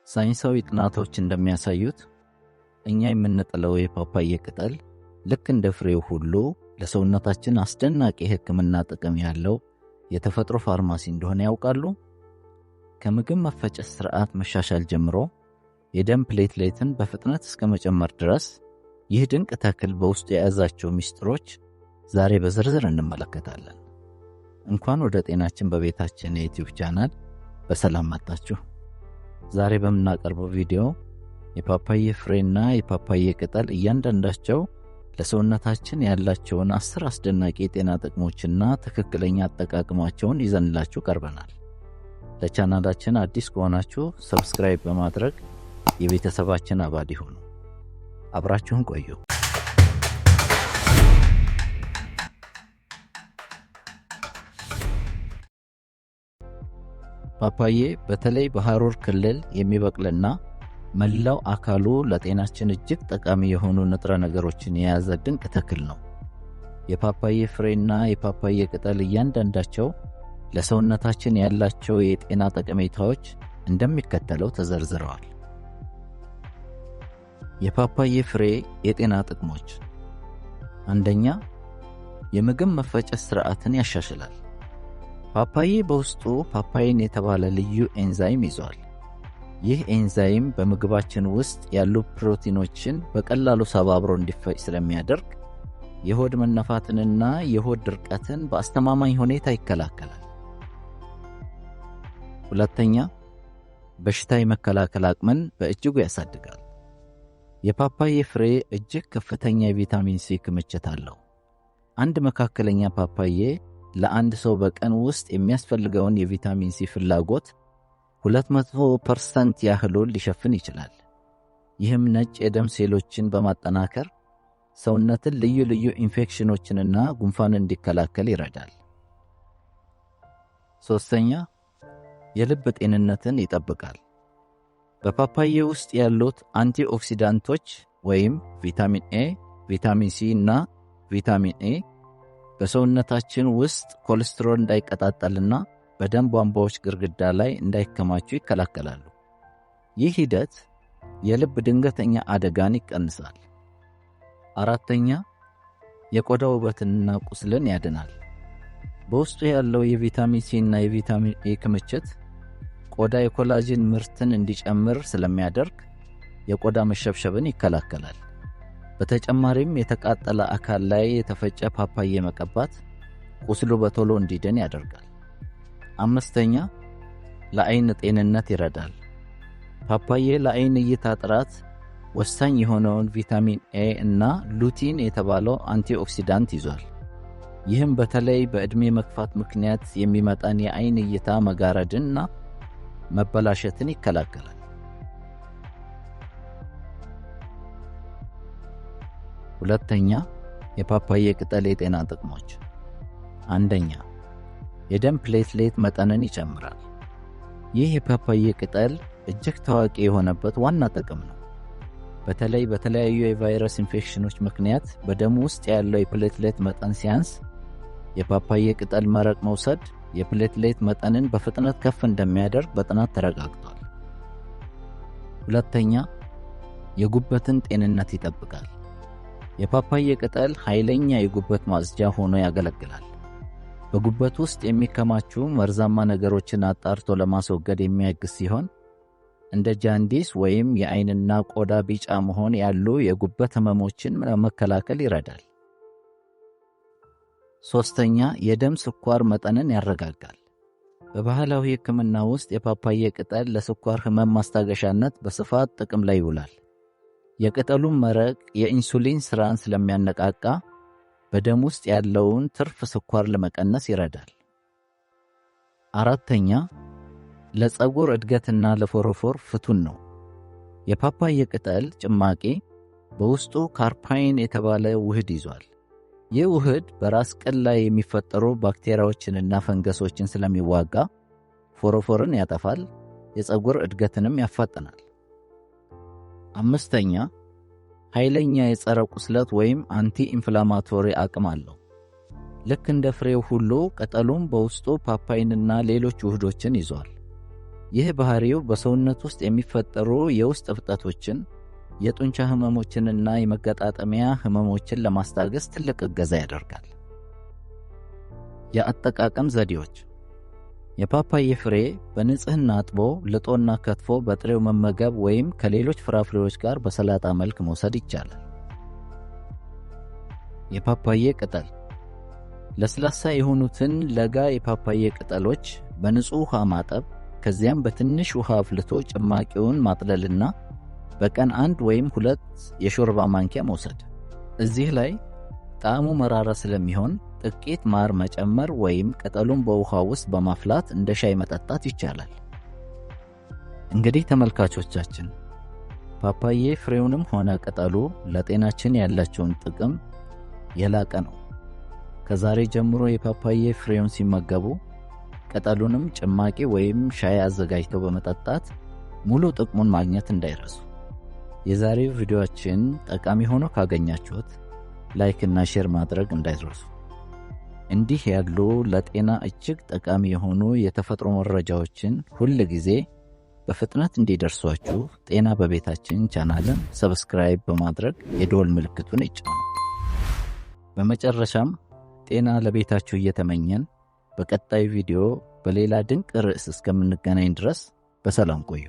ሳይንሳዊ ጥናቶች እንደሚያሳዩት እኛ የምንጥለው የፓፓዬ ቅጠል ልክ እንደ ፍሬው ሁሉ ለሰውነታችን አስደናቂ የሕክምና ጥቅም ያለው የተፈጥሮ ፋርማሲ እንደሆነ ያውቃሉ? ከምግብ መፈጨት ሥርዓት መሻሻል ጀምሮ የደም ፕሌትሌትን በፍጥነት እስከ መጨመር ድረስ ይህ ድንቅ ተክል በውስጡ የያዛቸው ምስጢሮች ዛሬ በዝርዝር እንመለከታለን። እንኳን ወደ ጤናችን በቤታችን የዩቲዩብ ቻናል በሰላም መጣችሁ። ዛሬ በምናቀርበው ቪዲዮ የፓፓዬ ፍሬና የፓፓዬ ቅጠል እያንዳንዳቸው ለሰውነታችን ያላቸውን 10 አስደናቂ የጤና ጥቅሞችና ትክክለኛ አጠቃቀማቸውን ይዘንላችሁ ቀርበናል። ለቻናላችን አዲስ ከሆናችሁ ሰብስክራይብ በማድረግ የቤተሰባችን አባል ይሁኑ። አብራችሁን ቆዩ። ፓፓዬ በተለይ በሐሩር ክልል የሚበቅልና መላው አካሉ ለጤናችን እጅግ ጠቃሚ የሆኑ ንጥረ ነገሮችን የያዘ ድንቅ ተክል ነው። የፓፓዬ ፍሬና የፓፓዬ ቅጠል እያንዳንዳቸው ለሰውነታችን ያላቸው የጤና ጠቀሜታዎች እንደሚከተለው ተዘርዝረዋል። የፓፓዬ ፍሬ የጤና ጥቅሞች፣ አንደኛ፣ የምግብ መፈጨት ሥርዓትን ያሻሽላል። ፓፓዬ በውስጡ ፓፓይን የተባለ ልዩ ኤንዛይም ይዟል። ይህ ኤንዛይም በምግባችን ውስጥ ያሉ ፕሮቲኖችን በቀላሉ ሰባብሮ እንዲፈጭ ስለሚያደርግ የሆድ መነፋትንና የሆድ ድርቀትን በአስተማማኝ ሁኔታ ይከላከላል። ሁለተኛ፣ በሽታ የመከላከል አቅምን በእጅጉ ያሳድጋል። የፓፓዬ ፍሬ እጅግ ከፍተኛ የቪታሚን ሲ ክምችት አለው። አንድ መካከለኛ ፓፓዬ ለአንድ ሰው በቀን ውስጥ የሚያስፈልገውን የቪታሚን ሲ ፍላጎት 200% ያህሉን ሊሸፍን ይችላል። ይህም ነጭ የደም ሴሎችን በማጠናከር ሰውነትን ልዩ ልዩ ኢንፌክሽኖችንና ጉንፋን እንዲከላከል ይረዳል። ሶስተኛ፣ የልብ ጤንነትን ይጠብቃል። በፓፓዬ ውስጥ ያሉት አንቲኦክሲዳንቶች ወይም ቪታሚን ኤ፣ ቪታሚን ሲ እና ቪታሚን ኤ በሰውነታችን ውስጥ ኮሌስትሮል እንዳይቀጣጠልና በደም ቧንቧዎች ግድግዳ ላይ እንዳይከማቹ ይከላከላሉ። ይህ ሂደት የልብ ድንገተኛ አደጋን ይቀንሳል። አራተኛ፣ የቆዳ ውበትንና ቁስልን ያድናል። በውስጡ ያለው የቪታሚን ሲ እና የቪታሚን ኤ ክምችት ቆዳ የኮላጅን ምርትን እንዲጨምር ስለሚያደርግ የቆዳ መሸብሸብን ይከላከላል። በተጨማሪም የተቃጠለ አካል ላይ የተፈጨ ፓፓዬ መቀባት ቁስሉ በቶሎ እንዲድን ያደርጋል። አምስተኛ፣ ለዓይን ጤንነት ይረዳል። ፓፓዬ ለዓይን እይታ ጥራት ወሳኝ የሆነውን ቪታሚን ኤ እና ሉቲን የተባለው አንቲኦክሲዳንት ይዟል። ይህም በተለይ በዕድሜ መግፋት ምክንያት የሚመጣን የዓይን እይታ መጋረድንና መበላሸትን ይከላከላል። ሁለተኛ፣ የፓፓዬ ቅጠል የጤና ጥቅሞች፣ አንደኛ፣ የደም ፕሌትሌት መጠንን ይጨምራል። ይህ የፓፓዬ ቅጠል እጅግ ታዋቂ የሆነበት ዋና ጥቅም ነው። በተለይ በተለያዩ የቫይረስ ኢንፌክሽኖች ምክንያት በደም ውስጥ ያለው የፕሌትሌት መጠን ሲያንስ የፓፓዬ ቅጠል መረቅ መውሰድ የፕሌትሌት መጠንን በፍጥነት ከፍ እንደሚያደርግ በጥናት ተረጋግጧል። ሁለተኛ፣ የጉበትን ጤንነት ይጠብቃል። የፓፓዬ ቅጠል ኃይለኛ የጉበት ማጽጃ ሆኖ ያገለግላል። በጉበት ውስጥ የሚከማቹ መርዛማ ነገሮችን አጣርቶ ለማስወገድ የሚያግዝ ሲሆን እንደ ጃንዲስ ወይም የዓይንና ቆዳ ቢጫ መሆን ያሉ የጉበት ህመሞችን ለመከላከል ይረዳል። ሶስተኛ፣ የደም ስኳር መጠንን ያረጋጋል። በባህላዊ ሕክምና ውስጥ የፓፓዬ ቅጠል ለስኳር ህመም ማስታገሻነት በስፋት ጥቅም ላይ ይውላል። የቅጠሉን መረቅ የኢንሱሊን ሥራን ስለሚያነቃቃ በደም ውስጥ ያለውን ትርፍ ስኳር ለመቀነስ ይረዳል። አራተኛ፣ ለፀጉር እድገትና ለፎሮፎር ፍቱን ነው። የፓፓዬ ቅጠል ጭማቂ በውስጡ ካርፓይን የተባለ ውህድ ይዟል። ይህ ውህድ በራስ ቅል ላይ የሚፈጠሩ ባክቴሪያዎችንና ፈንገሶችን ስለሚዋጋ ፎሮፎርን ያጠፋል፣ የፀጉር እድገትንም ያፋጥናል። አምስተኛ፣ ኃይለኛ የጸረ ቁስለት ወይም አንቲ ኢንፍላማቶሪ አቅም አለው። ልክ እንደ ፍሬው ሁሉ ቅጠሉም በውስጡ ፓፓይንና ሌሎች ውህዶችን ይዟል። ይህ ባህሪው በሰውነት ውስጥ የሚፈጠሩ የውስጥ እብጠቶችን፣ የጡንቻ ህመሞችንና የመገጣጠሚያ ህመሞችን ለማስታገስ ትልቅ እገዛ ያደርጋል። የአጠቃቀም ዘዴዎች የፓፓዬ ፍሬ በንጽህና አጥቦ ልጦና ከትፎ በጥሬው መመገብ ወይም ከሌሎች ፍራፍሬዎች ጋር በሰላጣ መልክ መውሰድ ይቻላል። የፓፓዬ ቅጠል ለስላሳ የሆኑትን ለጋ የፓፓዬ ቅጠሎች በንጹህ ውሃ ማጠብ፣ ከዚያም በትንሽ ውሃ አፍልቶ ጭማቂውን ማጥለልና በቀን 1 ወይም 2 የሾርባ ማንኪያ መውሰድ። እዚህ ላይ ጣዕሙ መራራ ስለሚሆን ጥቂት ማር መጨመር ወይም ቅጠሉን በውሃ ውስጥ በማፍላት እንደ ሻይ መጠጣት ይቻላል። እንግዲህ ተመልካቾቻችን ፓፓዬ ፍሬውንም ሆነ ቅጠሉ ለጤናችን ያላቸውን ጥቅም የላቀ ነው። ከዛሬ ጀምሮ የፓፓዬ ፍሬውን ሲመገቡ ቅጠሉንም ጭማቂ ወይም ሻይ አዘጋጅተው በመጠጣት ሙሉ ጥቅሙን ማግኘት እንዳይረሱ። የዛሬው ቪዲዮአችን ጠቃሚ ሆኖ ካገኛችሁት ላይክ እና ሼር ማድረግ እንዳይረሱ። እንዲህ ያሉ ለጤና እጅግ ጠቃሚ የሆኑ የተፈጥሮ መረጃዎችን ሁል ጊዜ በፍጥነት እንዲደርሷችሁ ጤና በቤታችን ቻናልን ሰብስክራይብ በማድረግ የደወል ምልክቱን ይጫኑ። በመጨረሻም ጤና ለቤታችሁ እየተመኘን በቀጣይ ቪዲዮ በሌላ ድንቅ ርዕስ እስከምንገናኝ ድረስ በሰላም ቆዩ።